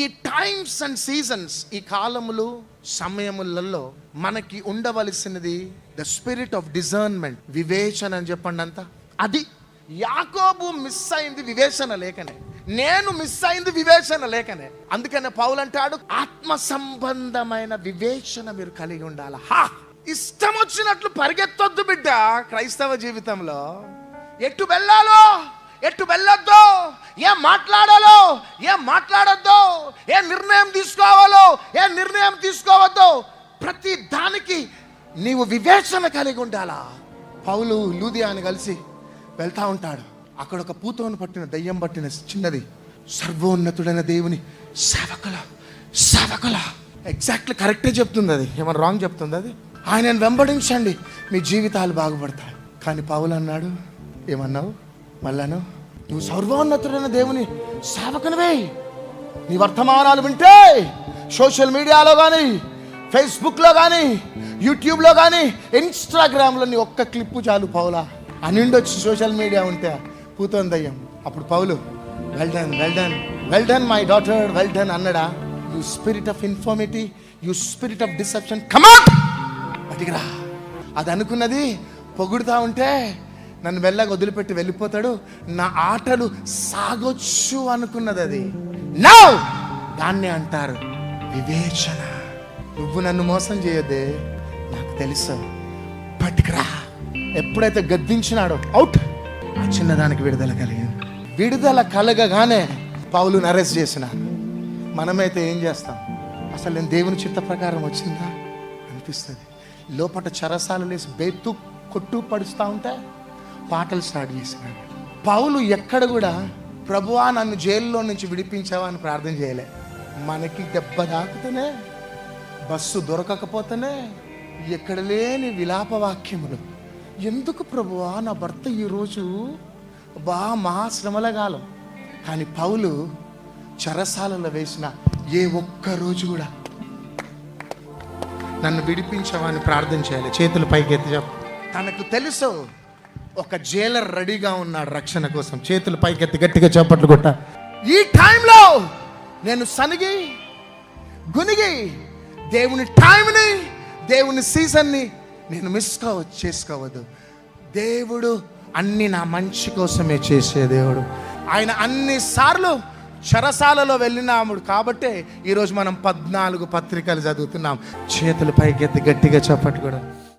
ఈ times and seasons, ఈ కాలములు సమయములలో మనకి ఉండవలసినది ద స్పిరిట్ ఆఫ్ డిజర్న్మెంట్, వివేచన అని చెప్పండి అంతా. అది యాకోబు మిస్ అయింది వివేచన లేకనే, నేను మిస్ అయింది వివేచన లేకనే. అందుకనే పౌలు అంటాడు, ఆత్మ సంబంధమైన వివేచన మీరు కలిగి ఉండాలి. ఇష్టం వచ్చినట్లు పరిగెత్తొద్దు బిడ్డ. క్రైస్తవ జీవితంలో ఎటు వెళ్ళాలో, ఎటు వెళ్ళొద్దో, ఏం మాట్లాడాలో, ఏం మాట్లాడొద్దో, ఏ నిర్ణయం తీసుకోవాలో, ఏ నిర్ణయం తీసుకోవద్దో, ప్రతి దానికి నీవు వివేచన కలిగి ఉండాలా. పౌలు లూదియాని కలిసి వెళ్తా ఉంటాడు. అక్కడ ఒక పూతోను పట్టిన, దయ్యం పట్టిన చిన్నది, సర్వోన్నతుడైన దేవుని సేవకుల ఎగ్జాక్ట్లీ కరెక్టే చెప్తుంది. అది ఏమన్నా రాంగ్ చెప్తుంది? అది ఆయనను వెంబడించండి, మీ జీవితాలు బాగుపడతాయి. కానీ పౌలు అన్నాడు, ఏమన్నావు మళ్ళాను? నువ్వు సర్వోన్నతుడైన దేవుని సేవకునివే. నీ వర్తమానాలు వింటే సోషల్ మీడియాలో కానీ, ఫేస్బుక్లో కానీ, యూట్యూబ్లో కానీ, ఇన్స్టాగ్రామ్లో నీ ఒక్క క్లిప్పు చాలు పౌలా అనిండొచ్చు. సోషల్ మీడియా ఉంటే పూతోని దయ్యం. అప్పుడు Paul well done, well done, well done my daughter, well done అన్నడా? You spirit of infirmity, you spirit of deception, come on బతికిరా. అది అనుకున్నది పొగుడుతా ఉంటే నన్ను వెళ్ళగా వదిలిపెట్టి వెళ్ళిపోతాడు, నా ఆటలు సాగొచ్చు అనుకున్నది. అది నౌ దాన్నే అంటారు వివేచన. నువ్వు నన్ను మోసం చేయొద్దే, నాకు తెలుసు, పట్టుకురా. ఎప్పుడైతే గద్దించినాడో అవుట్, ఆ చిన్నదానికి విడుదల కలిగింది. విడుదల కలగగానే పౌలుని అరెస్ట్ చేసిన. మనమైతే ఏం చేస్తాం? అసలు నేను దేవుని చిత్త ప్రకారం వచ్చిందా అనిపిస్తుంది. లోపల చరసాలు లేసి బెత్తు కొట్టు పడుస్తూ ఉంటే పాటలు స్టార్ట్ చేసినాడు. పౌలు ఎక్కడ కూడా ప్రభువా నన్ను జైల్లో నుంచి విడిపించావా అని ప్రార్థన చేయలే. మనకి దెబ్బ తాకుతూనే, బస్సు దొరకకపోతేనే ఎక్కడ లేని విలాప వాక్యములు. ఎందుకు ప్రభువా నా భర్త ఈరోజు మహాశ్రమలగాలం. కానీ పౌలు చెరసాలలో వేసిన ఏ ఒక్క రోజు కూడా నన్ను విడిపించావా అని ప్రార్థన చేయాలి. చేతులు పైకి ఎత్తి చెప్పు. తనకు తెలుసు ఒక జైలర్ రెడీగా ఉన్నాడు రక్షణ కోసం. చేతులు పైకెత్తి గట్టిగా చప్పట్లు కొట్ట. ఈ టైంలో నేను సనిగి గునిగి దేవుని టైంని, దేవుని సీజన్ని నేను చేసుకోవద్దు. దేవుడు అన్ని నా మంచి కోసమే చేసే దేవుడు. ఆయన అన్ని సార్లు చెరసాలలో వెళ్ళినాముడు కాబట్టే ఈరోజు మనం 14 పత్రికలు చదువుతున్నాం. చేతులు పైకెత్తి గట్టిగా చప్పట్లు కూడా.